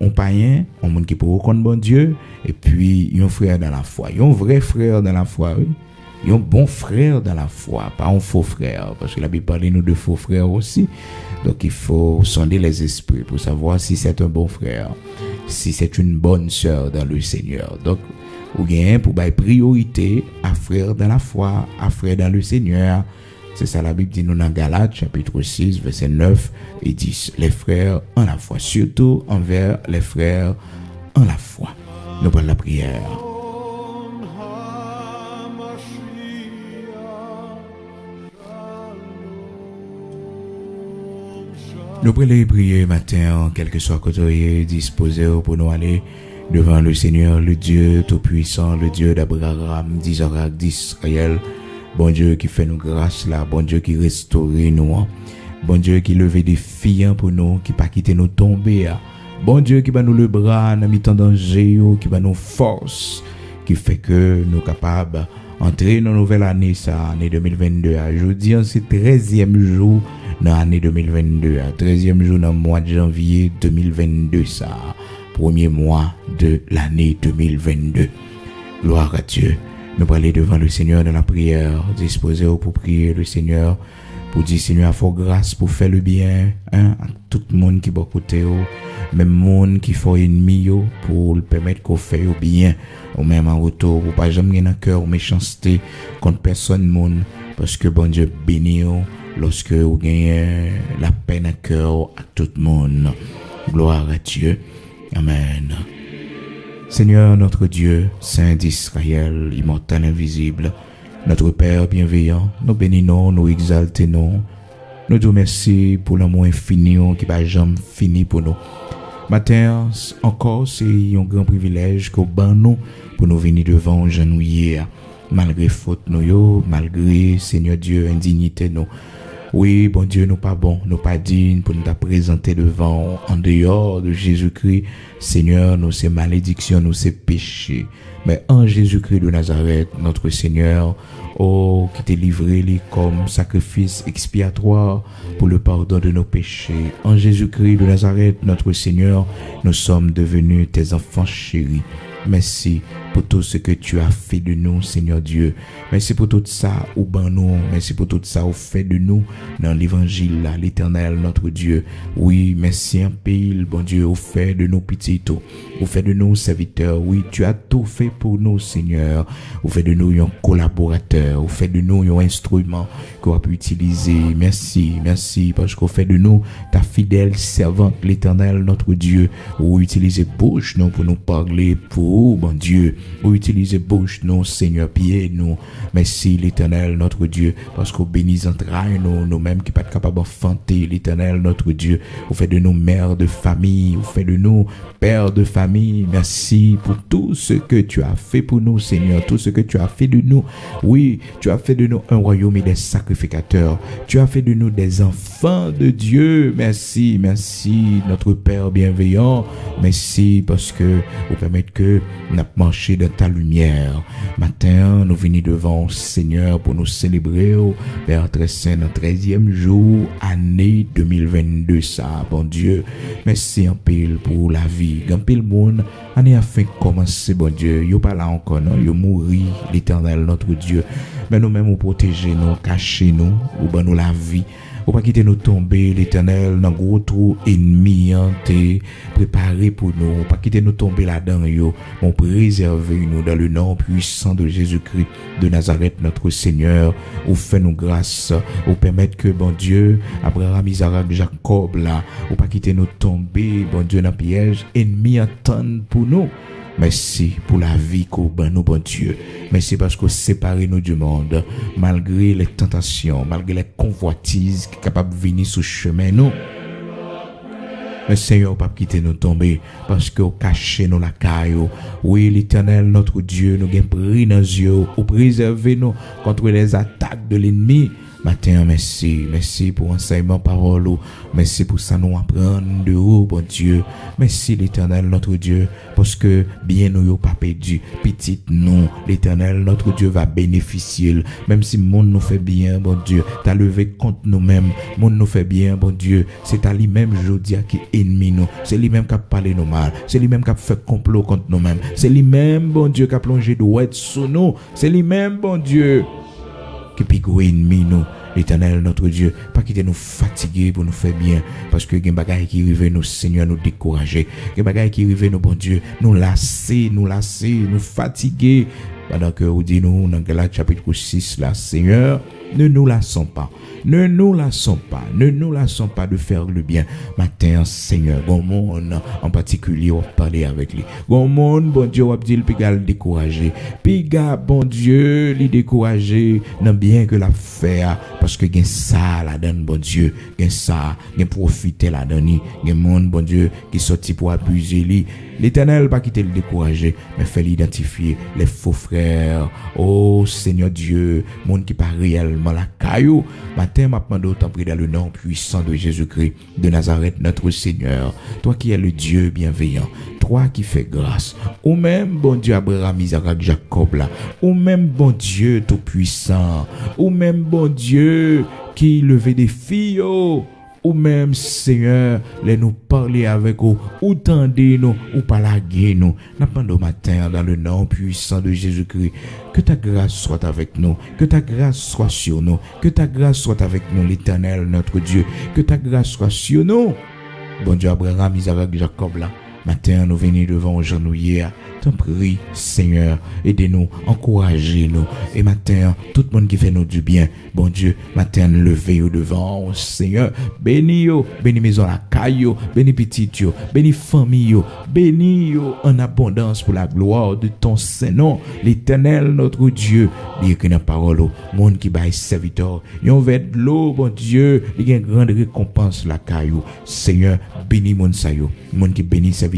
un païen un monde qui peut reconnaître bon Dieu et puis un frère dans la foi un vrai frère dans la foi oui un bon frère dans la foi, pas un faux frère, parce que la Bible parle nous de faux frères aussi. Donc il faut sonder les esprits pour savoir si c'est un bon frère, si c'est une bonne sœur dans le Seigneur. Donc ou bien pour bailler priorité à frère dans la foi, à frère dans le Seigneur. C'est ça la Bible dit nous dans Galates chapitre 6 verset 9 et 10. Les frères en la foi, surtout envers les frères en la foi. Nous prenons la prière. Nous prenons prier matin, quel que soit côté disposé pour nous aller devant le Seigneur, le Dieu Tout-Puissant, le Dieu d'Abraham, d'Isaac, d'Israël. Bon Dieu qui fait nous grâce là, bon Dieu qui restaure nous, bon Dieu qui lève des filles pour nous, qui pas quitter nous tomber, bon Dieu qui va nous le bras dans mi-temps danger, qui va nous force, qui fait que nous capables d'entrer dans une nouvelle année, ça, année 2022. Aujourd'hui, c'est 13e jour dans l'année 2022, 13e jour dans le mois de janvier 2022, ça, premier mois de l'année 2022. Gloire à Dieu. Nous allons aller devant le Seigneur dans la prière, disposer pour prier le Seigneur, pour dire Seigneur, faut grâce pour faire le bien, à tout le monde qui va côté, même monde qui fait ennemi, pour le permettre qu'on fait le bien, ou même en retour, pour pas jamais avoir un cœur ou méchanceté contre personne, monde, parce que bon Dieu bénit, lorsque vous gagnez la peine à cœur à tout le monde. Gloire à Dieu. Amen. Seigneur notre Dieu, Saint d'Israël, immortel, invisible, notre Père bienveillant, nous bénissons, nous exaltons, nous te remercions pour l'amour infini qui va jamais finir pour nous. Matin, encore, c'est un grand privilège qu'au ban nous pour nous venir devant genouiller, malgré faute nous, malgré, Seigneur Dieu, indignité nous. Oui, bon Dieu, nous pas bons, nous pas dignes pour nous présenter devant, en dehors de Jésus-Christ. Seigneur, nous c'est malédiction, nous c'est péché. Mais en Jésus-Christ de Nazareth, notre Seigneur, oh, qui t'est livré comme sacrifice expiatoire pour le pardon de nos péchés. En Jésus-Christ de Nazareth, notre Seigneur, nous sommes devenus tes enfants chéris. Merci pour tout ce que tu as fait de nous, Seigneur Dieu. Merci pour tout ça au ban nous. Merci pour tout ça au fait de nous dans l'évangile, là, l'Éternel, notre Dieu. Oui, merci un pile, bon Dieu, au fait de nos petits, au fait de nos serviteurs. Oui, tu as tout fait pour nous, Seigneur. Au fait de nous, un collaborateur. Au fait de nous, un instrument qu'on a pu utiliser. Merci, merci, parce qu'au fait de nous, ta fidèle servante, l'Éternel, notre Dieu, ou utiliser bouche, non, pour nous parler, pour, bon Dieu, ou utiliser bouche, non, Seigneur, pied, nous. Merci, l'Éternel, notre Dieu, parce qu'au bénis entrailles, nous-mêmes qui pas capables d'enfanter, l'Éternel, notre Dieu, au fait de nous mères de famille, au fait de nous pères de famille. Merci pour tout ce que tu as fait pour nous, Seigneur, tout ce que tu as fait de nous. Oui, tu as fait de nous un royaume et des sacrificateurs. Tu as fait de nous des enfants de Dieu. Merci, merci, notre Père bienveillant. Merci parce que vous permettez que nous marchions dans ta lumière. Matin, nous venons devant Seigneur pour nous célébrer, Père très saint, dans 13e jour, année 2022, ça, bon Dieu. Merci en pile pour la vie. En pile monde, année a fait commencer, bon Dieu. Yo pas là encore, non? Yo mourir, l'Éternel, notre Dieu. Mais nous-mêmes, nous protéger, nous, cacher nous, ou ben nous la vie. Ou pas quitter nous tomber, l'Éternel, dans gros trou ennemi, t'es préparé pour nous. Ou pas quitter nous tomber là-dedans, yo. On préserve nous dans le nom puissant de Jésus-Christ de Nazareth, notre Seigneur. Ou fait nous grâce. Ou permettre que, bon Dieu, Abraham, Isaac, Jacob, là. Ou pas quitter nous tomber, bon Dieu, dans le piège. Ennemi attendent pour nous. Merci pour la vie qu'au ban nous, bon Dieu. Merci parce que séparez nous du monde, malgré les tentations, malgré les convoitises qui sont capables de venir sur le chemin, nous. Mais Seigneur, pas quitter nous tomber, parce que caché nous la caillou. Oui, l'Éternel, notre Dieu, nous gagne pris dans les yeux, ou préserver nous contre les attaques de l'ennemi. Matin, merci, merci pour enseignement parole, merci pour ça nous apprendre de haut, bon Dieu. Merci l'Éternel, notre Dieu, parce que bien nous n'avons pas perdu. Petite nous, l'Éternel, notre Dieu va bénéficier. Même si le monde nous fait bien, bon Dieu, t'as levé contre nous-mêmes, le monde nous fait bien, bon Dieu. C'est à lui-même, je dis, qui est ennemi nous. C'est lui-même qui a parlé nous mal. C'est lui-même qui a fait complot contre nous-mêmes. C'est lui-même, bon Dieu, qui a plongé de ouette sous nous. C'est lui-même, bon Dieu, qui pique ennemi nous. L'Éternel, notre Dieu, pas quitter nous fatiguer pour nous faire bien, parce que gen bagay qui rive nous, Seigneur, nous décourager, gen bagay qui rive nous, bon Dieu, nous lasser, nous fatiguer, pendant que vous dites nous dans Galates chapitre 6 là, Seigneur, ne nous lassons pas. Ne nous lassons pas. Ne nous lassons pas de faire le bien. Matin, Seigneur, bon monde en particulier, on va parler avec lui. Bon monde, bon Dieu, on va dire, puis gars découragé. Puis gars, bon Dieu, lui découragé, non bien que la faire, parce que gain ça la donne, bon Dieu, gain ça, gain profiter la donne, gain monde, bon Dieu, qui sorti pour abuser lui. L'Éternel pas quitter le décourager, mais fait l'identifier les faux frères. Oh Seigneur Dieu, monde qui pas réellement la caillou. Matin, m'a demandé autant prier dans le nom puissant de Jésus-Christ de Nazareth, notre Seigneur. Toi qui es le Dieu bienveillant, toi qui fais grâce. Ou même, bon Dieu, Abraham, Isaac, Jacob là. Ou même, bon Dieu, tout puissant. Ou même, bon Dieu, qui levait des filles, oh. Ou même, Seigneur, les nous parler avec vous, ou tendez nous, ou palaguer nous. N'appendons matin dans le nom puissant de Jésus-Christ. Que ta grâce soit avec nous, que ta grâce soit sur nous, que ta grâce soit avec nous, l'Éternel, notre Dieu. Que ta grâce soit sur nous. Bon Dieu, Abraham, Isaac, Jacob là. Matin, nous venons devant aujourd'hui. T'en prie, Seigneur, aidez-nous, encouragez-nous. Et matin, tout le monde qui fait nous du bien, bon Dieu, matin, levez-vous devant, Seigneur. Bénis, bénis maison la caillou, bénis petit, bénis famille, bénis en abondance pour la gloire de ton Saint-Nom, l'Éternel, notre Dieu. Dire que dans la parole, monde qui baille serviteur, yon veut de l'eau, bon Dieu, il y a une grande récompense la caillou. Seigneur, bénis mon sayo, monde qui bénit serviteur,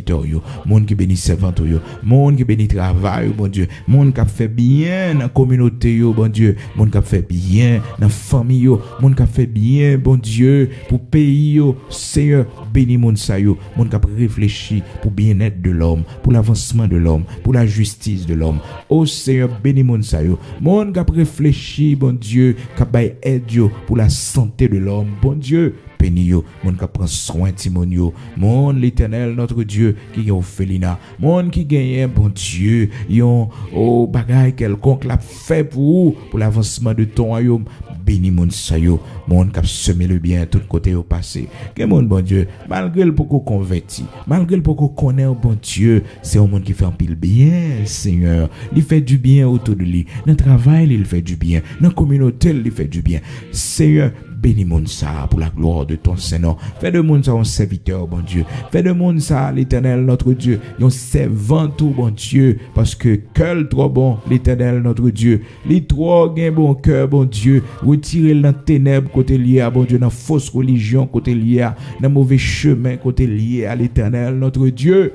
monde qui bénit servante, monde qui bénit travail, bon Dieu, monde qui fait bien dans la communauté, bon Dieu, monde qui fait bien dans la famille, monde qui fait bien, bon Dieu, pour pays, Seigneur, bénis mon sayo, monde qui réfléchit pour bien-être de l'homme, pour l'avancement de l'homme, pour la justice de l'homme. Oh Seigneur, bénis mon sayo, monde qui réfléchit, bon Dieu, qui aide pour la santé de l'homme, bon Dieu. Bénio, monde qui prend soin de Timonio, monde l'Éternel, notre Dieu, qui est orphelinat, monde qui gagne, bon Dieu, yon, oh, bagaille quelconque l'a fait pour l'avancement de ton royaume. Béni mon sayo, monde qui a semé le bien tout côté au passé. Que monde, bon Dieu, malgré le beaucoup converti, malgré le beaucoup connaît, bon Dieu, c'est un monde qui fait un pile bien, Seigneur. Il fait du bien autour de lui. Dans le travail, il fait du bien. Dans la communauté, il fait du bien. Seigneur, bénis mon ça pour la gloire de ton Saint-Nom. Fais de mon ça un serviteur, bon Dieu. Fais de mon ça, l'Éternel, notre Dieu, un servant tout, bon Dieu, parce que quel trop bon, l'Éternel, notre Dieu. Les trop gain bon cœur, bon Dieu. Retirer dans ténèbres côté lié, bon Dieu, dans fausse religion côté lié, dans mauvais chemin côté lié à l'Éternel, notre Dieu.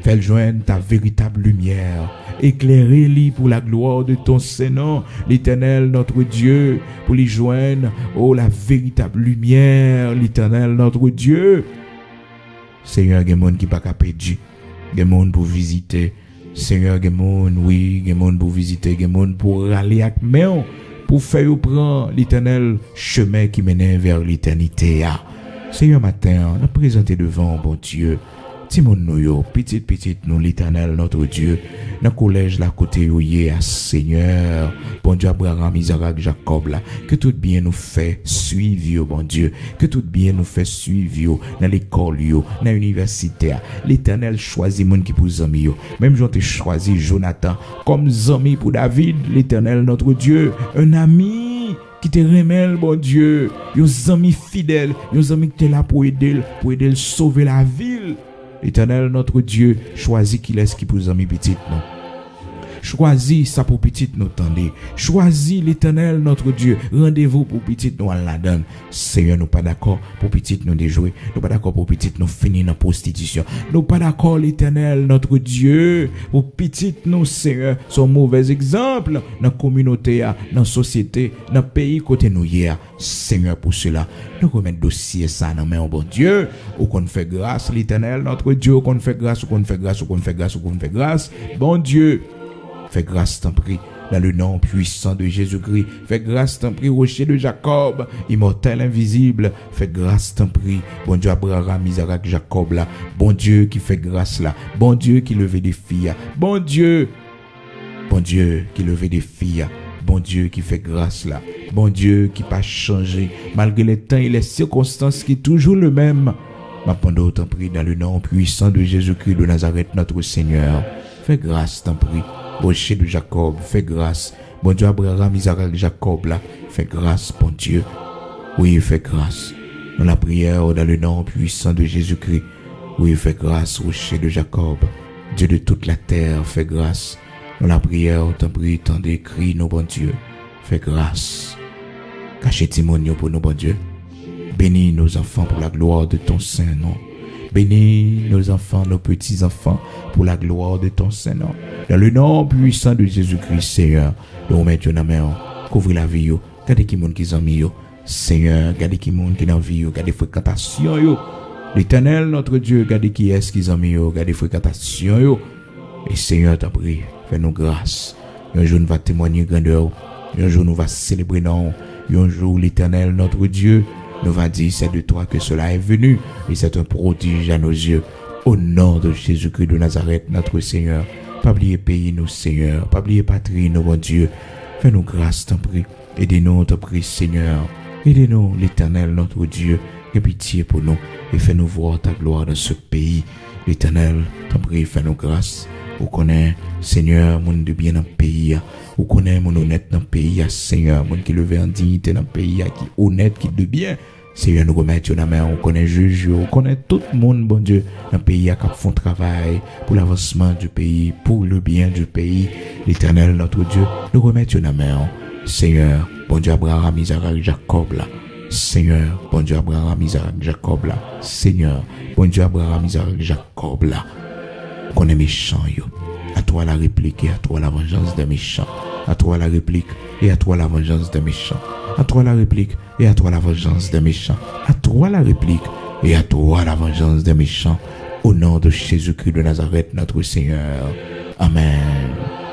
Fais-le joindre ta véritable lumière. Éclairez-les pour la gloire de ton Saint-Nom, l'Éternel, notre Dieu, pour les joindre, oh, la véritable lumière, l'Éternel, notre Dieu. Seigneur, il y a des gens qui ne sont pas perdus. Il y a des gens pour visiter. Seigneur, il y a des gens, oui, il y a des gens pour visiter. Il y a des gens pour aller avec main, pour faire prendre l'Éternel chemin qui mène vers l'éternité. Seigneur, matin, nous présenter devant, bon Dieu, Timon nous, petit nous, l'Éternel, notre Dieu, dans le collège, là, côté, à Seigneur, bon Dieu, Abraham, Isaac, Jacob, là, que tout bien nous fait suivre, bon Dieu, que tout bien nous fait suivre, dans l'école, dans l'université, l'Éternel choisit monde qui pour zami, même j'en ai choisi Jonathan, comme zami pour David, l'Éternel, notre Dieu, un ami, qui te remet, bon Dieu, un ami fidèle, un ami qui est là pour aider sauver la ville. L'Éternel, notre Dieu, choisit qui laisse qui pour amis petites, non. Choisis ça pour petite nous tendez. Choisis l'Éternel, notre Dieu. Rendez-vous pour petite nous à la donne. Seigneur, nous pas d'accord pour petite nous déjouer. Nous pas d'accord pour petite nous finir dans prostitution. Nous pas d'accord, l'Éternel, notre Dieu, pour petite nous, Seigneur, son mauvais exemple dans la communauté, dans la société, dans le pays côté nous hier. Seigneur, pour cela, nous remettons dossier ça dans main, bon Dieu. Ou qu'on fait grâce, l'Éternel, notre Dieu, qu'on fait grâce, ou qu'on fait grâce, ou qu'on fait grâce, ou qu'on fait grâce. Bon Dieu, fais grâce, t'en prie, dans le nom puissant de Jésus-Christ. Fais grâce, t'en prie, rocher de Jacob, immortel, invisible. Fais grâce, t'en prie, bon Dieu, Abraham, Isaac, Jacob, là. Bon Dieu qui fait grâce, là. Bon Dieu qui levait des filles. Bon Dieu qui levait des filles. Bon Dieu qui fait grâce, là. Bon Dieu qui pas changé, malgré les temps et les circonstances, qui est toujours le même. M'appendons, t'en prie, dans le nom puissant de Jésus-Christ de Nazareth, notre Seigneur. Fais grâce, t'en prie. rocher de Jacob, fais grâce. Bon Dieu, Abraham, Isaac, Jacob, là, fais grâce, bon Dieu. Oui, fais grâce. Dans la prière, dans le nom puissant de Jésus-Christ. Oui, fais grâce, rocher de Jacob. Dieu de toute la terre, fais grâce. Dans la prière, t'en prie, t'en décris, nos bon Dieu. Fais grâce. Cachez Timonio pour nos bon Dieu. Bénis nos enfants pour la gloire de ton Saint-Nom. Bénis nos enfants, nos petits-enfants pour la gloire de ton Saint-Nom. Dans le nom puissant de Jésus-Christ, Seigneur, nous remettons dans la main. Couvre la vie, yo. Gardez qui monde qui sont mis, yo. Seigneur, gardez qui monde qui dans vie, yo. Gardez fréquentation, yo. L'Éternel, notre Dieu, gardez qui est-ce qu'ils ont mis, yo. Gardez fréquentation, yo. Et Seigneur, t'en prie, fais-nous grâce. Un jour, nous va témoigner grandeur. Un jour, nous va célébrer non. Un jour, l'Éternel, notre Dieu, nous va dire, c'est de toi que cela est venu. Et c'est un prodige à nos yeux. Au nom de Jésus-Christ de Nazareth, notre Seigneur. Pas oublier pays, nous, Seigneur. Pas oublier patrie, nous, bon Dieu. Fais-nous grâce, t'en prie. Aidez-nous, t'en prie, Seigneur. Aidez-nous, l'Éternel, notre Dieu. Aie pitié pour nous. Et fais-nous voir ta gloire dans ce pays. L'Éternel, t'en prie, fais-nous grâce. Vous connaissez, Seigneur, mon de bien dans le pays. Vous connaissez mon honnête dans le pays, Seigneur, mon qui levé en dignité dans le pays, qui honnête, qui de bien. Seigneur, nous remettons dans la main, on connaît juge, on connaît tout le monde, bon Dieu, dans le pays, qui font travail pour l'avancement du pays, pour le bien du pays. L'Éternel, notre Dieu, nous remettons dans la main. Seigneur, bon Dieu, Abraham, Isaac, Jacob, là. Seigneur, bon Dieu, Abraham, Isaac, Jacob, là. Seigneur, bon Dieu, Abraham, Isaac, Jacob, là. Qu'on est méchant, yo. À toi la réplique et à toi la vengeance des méchants. À toi la réplique et à toi la vengeance des méchants. À toi la réplique et à toi la vengeance des méchants. À toi la réplique et à toi la vengeance des méchants. Au nom de Jésus-Christ de Nazareth, notre Seigneur. Amen.